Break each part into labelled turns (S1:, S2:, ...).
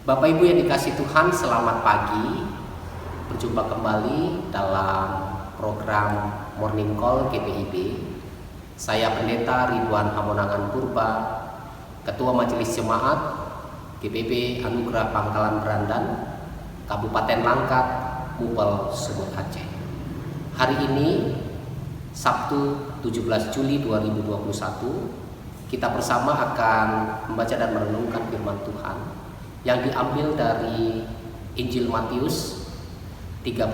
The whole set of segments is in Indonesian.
S1: Bapak Ibu yang dikasihi Tuhan, selamat pagi. Berjumpa kembali dalam program Morning Call GPIB. Saya Pendeta Ridwan Hamonangan Purba, Ketua Majelis Jemaat GPIB Anugerah Pangkalan Berandan, Kabupaten Langkat, Mubel, Sumut Aceh. Hari ini Sabtu 17 Juli 2021, kita bersama akan membaca dan merenungkan firman Tuhan yang diambil dari Injil Matius 13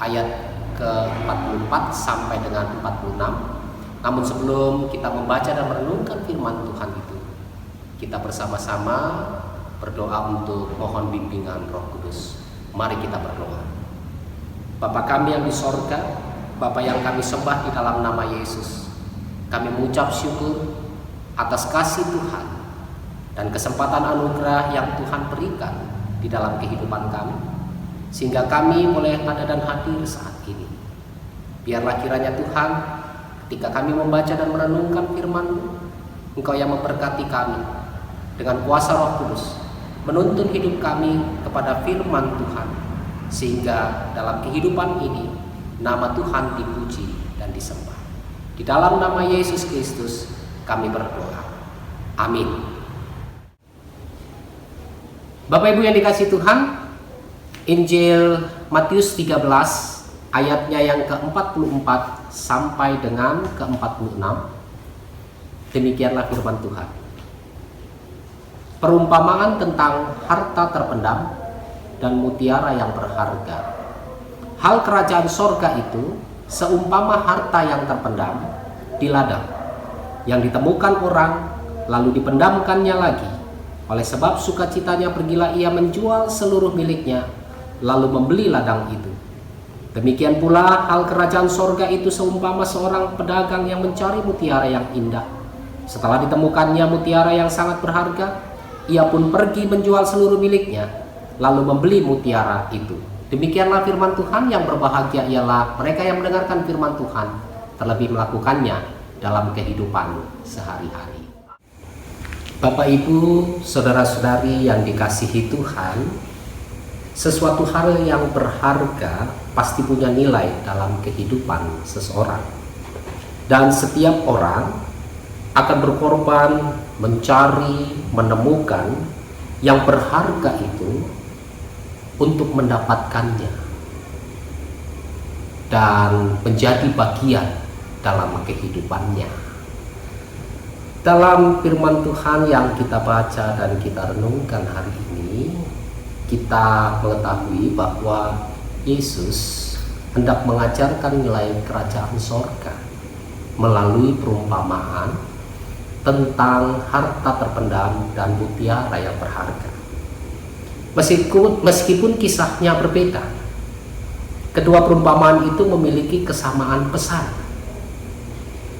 S1: ayat ke-44 sampai dengan 46. Namun sebelum kita membaca dan merenungkan firman Tuhan itu, kita bersama-sama berdoa untuk mohon bimbingan Roh Kudus. Mari kita berdoa. Bapa kami yang di sorga, Bapa yang kami sembah di dalam nama Yesus, kami mengucap syukur atas kasih Tuhan dan kesempatan anugerah yang Tuhan berikan di dalam kehidupan kami, sehingga kami boleh ada dan hadir saat ini. Biarlah kiranya Tuhan, ketika kami membaca dan merenungkan firman-Mu, Engkau yang memberkati kami dengan kuasa Roh Kudus, menuntun hidup kami kepada firman Tuhan, sehingga dalam kehidupan ini nama Tuhan dipuji dan disembah. Di dalam nama Yesus Kristus kami berdoa. Amin. Bapak Ibu yang dikasihi Tuhan, Injil Matius 13 ayatnya yang ke-44 sampai dengan ke-46. Demikianlah firman Tuhan. Perumpamaan tentang harta terpendam dan mutiara yang berharga. Hal kerajaan sorga itu seumpama harta yang terpendam di ladang, yang ditemukan orang lalu dipendamkannya lagi. Oleh sebab sukacitanya pergilah ia menjual seluruh miliknya, lalu membeli ladang itu. Demikian pula hal kerajaan sorga itu seumpama seorang pedagang yang mencari mutiara yang indah. Setelah ditemukannya mutiara yang sangat berharga, ia pun pergi menjual seluruh miliknya, lalu membeli mutiara itu. Demikianlah firman Tuhan. Yang berbahagia ialah mereka yang mendengarkan firman Tuhan, terlebih melakukannya dalam kehidupan sehari-hari. Bapak Ibu, saudara-saudari yang dikasihi Tuhan, sesuatu hal yang berharga pasti punya nilai dalam kehidupan seseorang. Dan setiap orang akan berkorban mencari, menemukan yang berharga itu untuk mendapatkannya dan menjadi bagian dalam kehidupannya. Dalam firman Tuhan yang kita baca dan kita renungkan hari ini, kita mengetahui bahwa Yesus hendak mengajarkan nilai kerajaan sorga melalui perumpamaan tentang harta terpendam dan mutiara yang berharga. Meskipun kisahnya berbeda, kedua perumpamaan itu memiliki kesamaan pesan.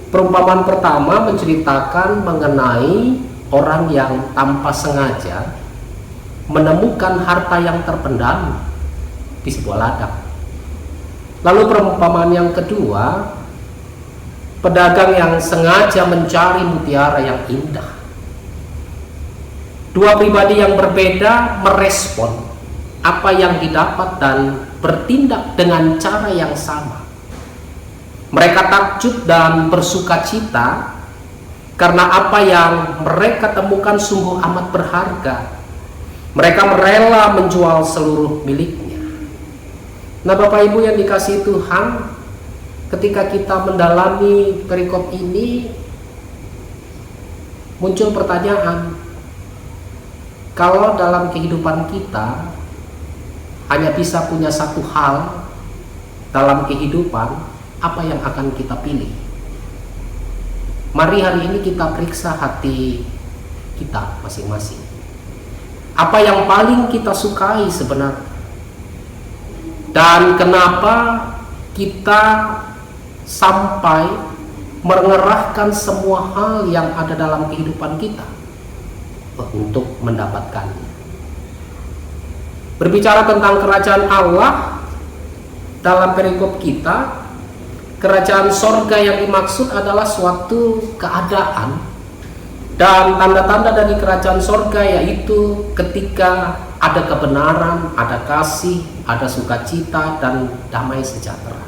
S1: Perumpamaan pertama menceritakan mengenai orang yang tanpa sengaja menemukan harta yang terpendam di sebuah ladang. Lalu perumpamaan yang kedua, pedagang yang sengaja mencari mutiara yang indah. Dua pribadi yang berbeda merespon apa yang didapat dan bertindak dengan cara yang sama. Mereka takjub dan bersukacita karena apa yang mereka temukan sungguh amat berharga. Mereka rela menjual seluruh miliknya. Nah, Bapak Ibu yang dikasihi Tuhan, ketika kita mendalami perikop ini, muncul pertanyaan, kalau dalam kehidupan kita hanya bisa punya satu hal dalam kehidupan, apa yang akan kita pilih? Mari hari ini kita periksa hati kita masing-masing. Apa yang paling kita sukai sebenarnya? Dan kenapa kita sampai mengerahkan semua hal yang ada dalam kehidupan kita untuk mendapatkannya? Berbicara tentang kerajaan Allah dalam perikop kita, kerajaan sorga yang dimaksud adalah suatu keadaan Dan tanda-tanda dari kerajaan sorga yaitu ketika ada kebenaran, ada kasih, ada sukacita, dan damai sejahtera.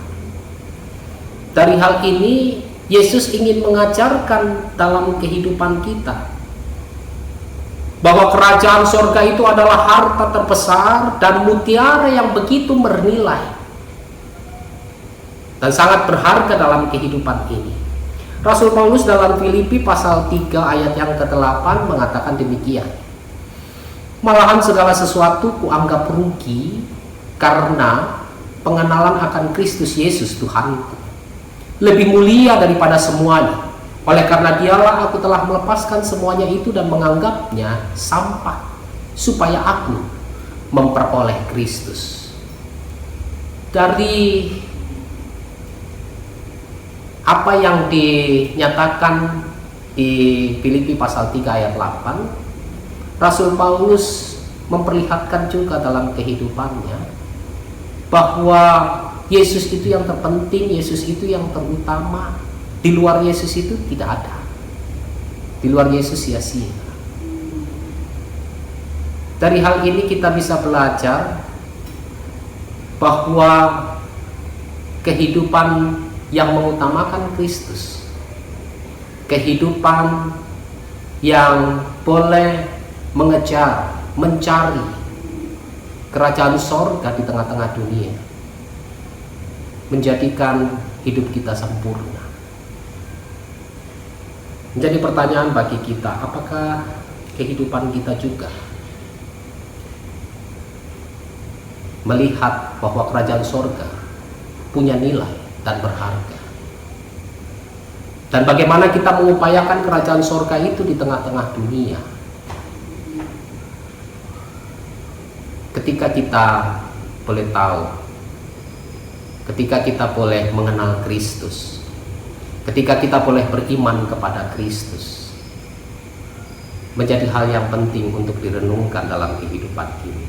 S1: Dari hal ini, Yesus ingin mengajarkan dalam kehidupan kita bahwa kerajaan sorga itu adalah harta terbesar dan mutiara yang begitu bernilai dan sangat berharga dalam kehidupan ini. Rasul Paulus dalam Filipi pasal 3 ayat yang ke-8 mengatakan demikian. Malahan segala sesuatu kuanggap rugi karena pengenalan akan Kristus Yesus Tuhanku. Lebih mulia daripada semuanya. Oleh karena dialah aku telah melepaskan semuanya itu dan menganggapnya sampah, supaya aku memperoleh Kristus. Dari apa yang dinyatakan di Filipi pasal 3 ayat 8, Rasul Paulus memperlihatkan juga dalam kehidupannya bahwa Yesus itu yang terpenting, Yesus itu yang terutama. Di luar Yesus itu tidak ada. Di luar Yesus sia-sia. Dari hal ini kita bisa belajar bahwa kehidupan yang mengutamakan Kristus, kehidupan yang boleh mengejar, mencari kerajaan sorga di tengah-tengah dunia, menjadikan hidup kita sempurna. Menjadi pertanyaan bagi kita, apakah kehidupan kita juga melihat bahwa kerajaan sorga punya nilai dan berharga? Dan bagaimana kita mengupayakan kerajaan sorga itu di tengah-tengah dunia? Ketika kita boleh tahu, ketika kita boleh mengenal Kristus, ketika kita boleh beriman kepada Kristus, menjadi hal yang penting untuk direnungkan dalam kehidupan ini.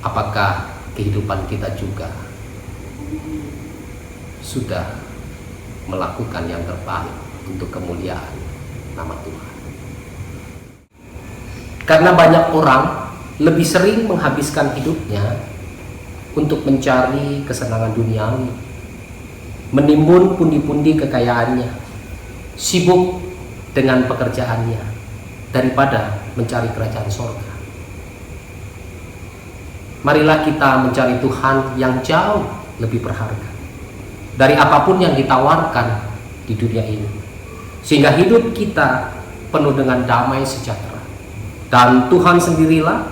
S1: Apakah kehidupan kita juga sudah melakukan yang terbaik untuk kemuliaan nama Tuhan? Karena banyak orang lebih sering menghabiskan hidupnya untuk mencari kesenangan duniawi, menimbun pundi-pundi kekayaannya, sibuk dengan pekerjaannya, daripada mencari kerajaan sorga. Marilah kita mencari Tuhan yang jauh lebih berharga dari apapun yang ditawarkan di dunia ini, sehingga hidup kita penuh dengan damai sejahtera, dan Tuhan sendirilah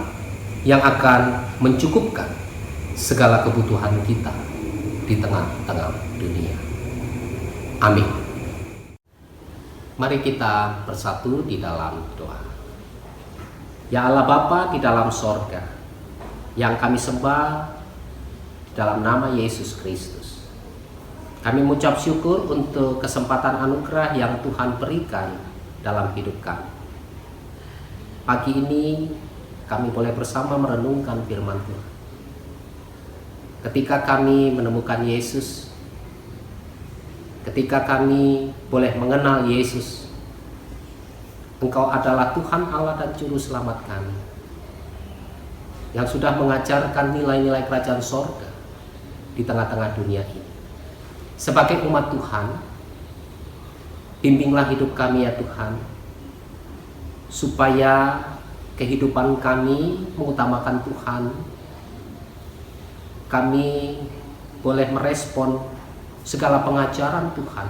S1: yang akan mencukupkan segala kebutuhan kita di tengah-tengah dunia. Amin. Mari kita bersatu di dalam doa. Ya Allah Bapa di dalam sorga, yang kami sembah dalam nama Yesus Kristus, kami mengucap syukur untuk kesempatan anugerah yang Tuhan berikan dalam hidup kami. Pagi ini kami boleh bersama merenungkan firman Tuhan. Ketika kami menemukan Yesus, ketika kami boleh mengenal Yesus, Engkau adalah Tuhan Allah dan Juru Selamat kami, yang sudah mengajarkan nilai-nilai kerajaan sorga di tengah-tengah dunia ini. Sebagai umat Tuhan, bimbinglah hidup kami ya Tuhan, supaya kehidupan kami mengutamakan Tuhan. Kami boleh merespon segala pengajaran Tuhan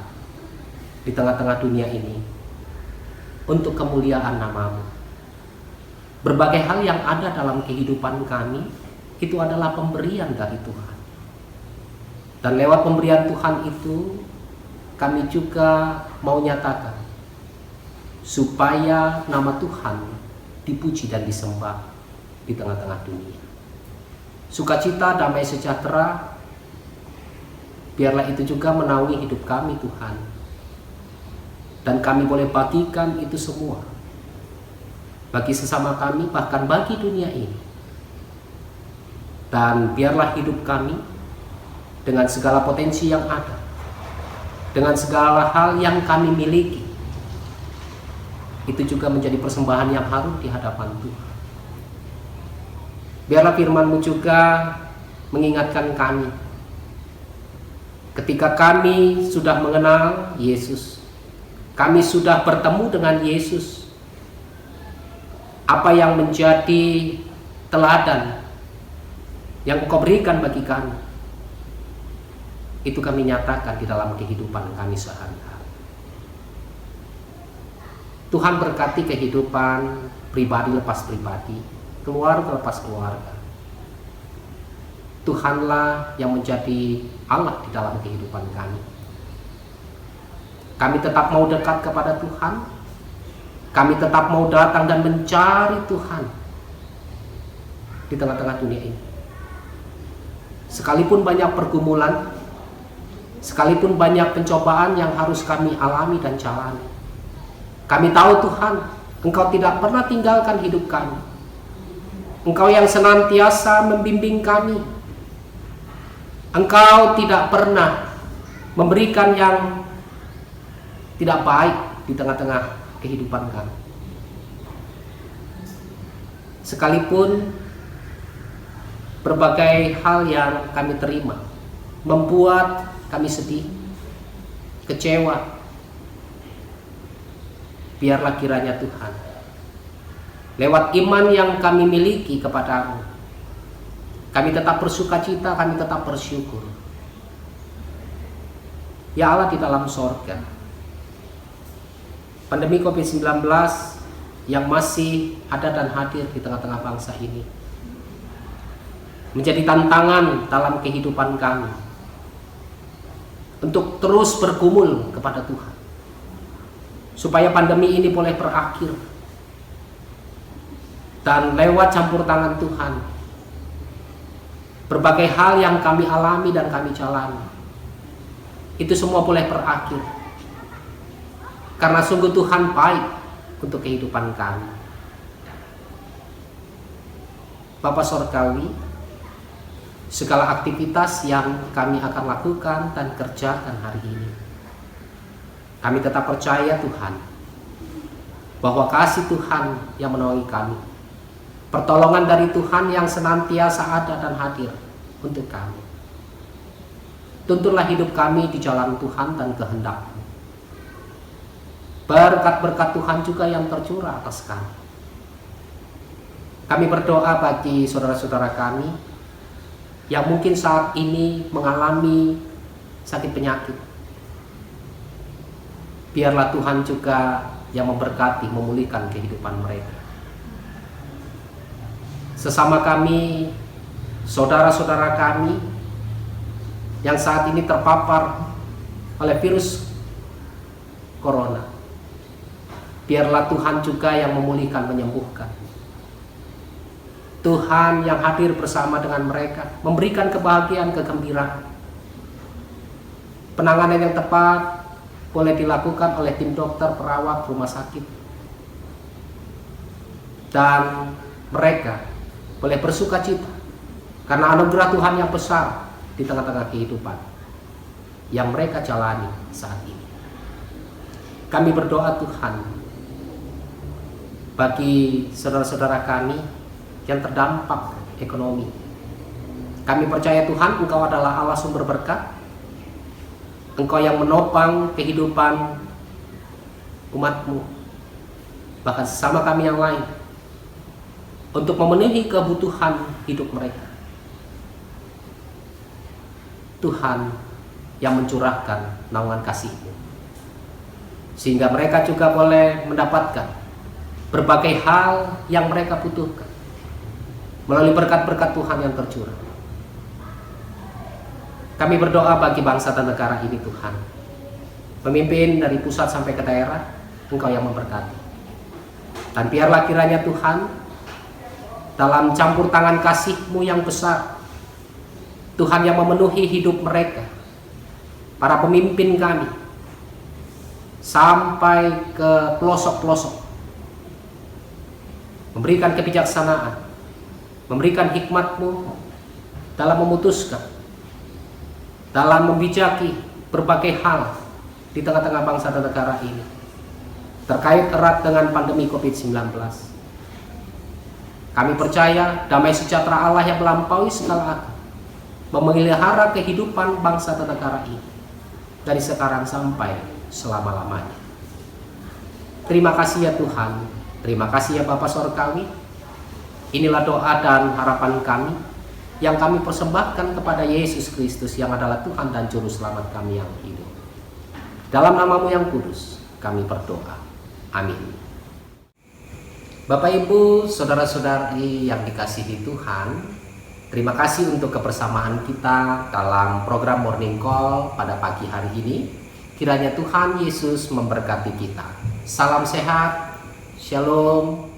S1: di tengah-tengah dunia ini untuk kemuliaan nama-Mu. Berbagai hal yang ada dalam kehidupan kami itu adalah pemberian dari Tuhan. Dan lewat pemberian Tuhan itu, kami juga mau nyatakan supaya nama Tuhan dipuji dan disembah di tengah-tengah dunia. Sukacita, damai sejahtera, biarlah itu juga menaungi hidup kami Tuhan. Dan kami boleh bagikan itu semua bagi sesama kami, bahkan bagi dunia ini. Dan biarlah hidup kami dengan segala potensi yang ada, dengan segala hal yang kami miliki, itu juga menjadi persembahan yang harum di hadapan Tuhan. Biarlah firman-Mu juga mengingatkan kami, ketika kami sudah mengenal Yesus, kami sudah bertemu dengan Yesus, apa yang menjadi teladan yang Engkau berikan bagi kami, itu kami nyatakan di dalam kehidupan kami sehari-hari. Tuhan berkati kehidupan pribadi lepas pribadi, keluarga lepas keluarga. Tuhanlah yang menjadi Allah di dalam kehidupan kami. Kami tetap mau dekat kepada Tuhan. Kami tetap mau datang dan mencari Tuhan di tengah-tengah dunia ini. Sekalipun banyak pergumulan, sekalipun banyak pencobaan yang harus kami alami dan jalani, kami tahu Tuhan, Engkau tidak pernah tinggalkan hidup kami. Engkau yang senantiasa membimbing kami. Engkau tidak pernah memberikan yang tidak baik di tengah-tengah kehidupan kami. Sekalipun berbagai hal yang kami terima membuat kami sedih, kecewa, biarlah kiranya Tuhan, lewat iman yang kami miliki kepadamu, kami tetap bersukacita, kami tetap bersyukur. Ya Allah di dalam sorga, pandemi COVID-19 yang masih ada dan hadir di tengah-tengah bangsa ini menjadi tantangan dalam kehidupan kami untuk terus bergumul kepada Tuhan, supaya pandemi ini boleh berakhir, dan lewat campur tangan Tuhan, berbagai hal yang kami alami dan kami jalani, itu semua boleh berakhir. Karena sungguh Tuhan baik untuk kehidupan kami. Bapa Sorgawi, segala aktivitas yang kami akan lakukan dan kerjakan hari ini, kami tetap percaya Tuhan, bahwa kasih Tuhan yang menolongi kami, pertolongan dari Tuhan yang senantiasa ada dan hadir untuk kami. Tuntunlah hidup kami di jalan Tuhan dan kehendak-Mu. Berkat-berkat Tuhan juga yang tercurah atas kami. Kami berdoa bagi saudara-saudara kami yang mungkin saat ini mengalami sakit penyakit. Biarlah Tuhan juga yang memberkati, memulihkan kehidupan mereka. Sesama kami, saudara-saudara kami yang saat ini terpapar oleh virus corona, biarlah Tuhan juga yang memulihkan, menyembuhkan. Tuhan yang hadir bersama dengan mereka, memberikan kebahagiaan, kegembiraan. Penanganan yang tepat boleh dilakukan oleh tim dokter, perawat, rumah sakit, dan mereka boleh bersukacita karena anugerah Tuhan yang besar di tengah-tengah kehidupan yang mereka jalani saat ini. Kami berdoa Tuhan bagi saudara-saudara kami yang terdampak ekonomi. Kami percaya Tuhan, Engkau adalah Allah sumber berkat. Engkau yang menopang kehidupan umat-Mu, bahkan sesama kami yang lain, untuk memenuhi kebutuhan hidup mereka. Tuhan yang mencurahkan naungan kasih-Mu, sehingga mereka juga boleh mendapatkan berbagai hal yang mereka butuhkan melalui berkat-berkat Tuhan yang tercurah. Kami berdoa bagi bangsa dan negara ini Tuhan, pemimpin dari pusat sampai ke daerah, Engkau yang memberkati. Dan biarlah kiranya Tuhan, dalam campur tangan kasih-Mu yang besar, Tuhan yang memenuhi hidup mereka, para pemimpin kami, sampai ke pelosok-pelosok, memberikan kebijaksanaan, memberikan hikmat-Mu dalam memutuskan, dalam membijaki berbagai hal di tengah-tengah bangsa dan negara ini. terkait erat dengan pandemi COVID-19. Kami percaya damai sejahtera Allah yang melampaui segala akal memelihara kehidupan bangsa dan negara ini dari sekarang sampai selama-lamanya. Terima kasih ya Tuhan, terima kasih ya Bapa Sorgawi. Inilah doa dan harapan kami yang kami persembahkan kepada Yesus Kristus yang adalah Tuhan dan Juru Selamat kami yang hidup. Dalam nama-Mu yang kudus kami berdoa. Amin. Bapak Ibu, saudara-saudari yang dikasihi Tuhan, terima kasih untuk kebersamaan kita dalam program Morning Call pada pagi hari ini. Kiranya Tuhan Yesus memberkati kita. Salam sehat, shalom.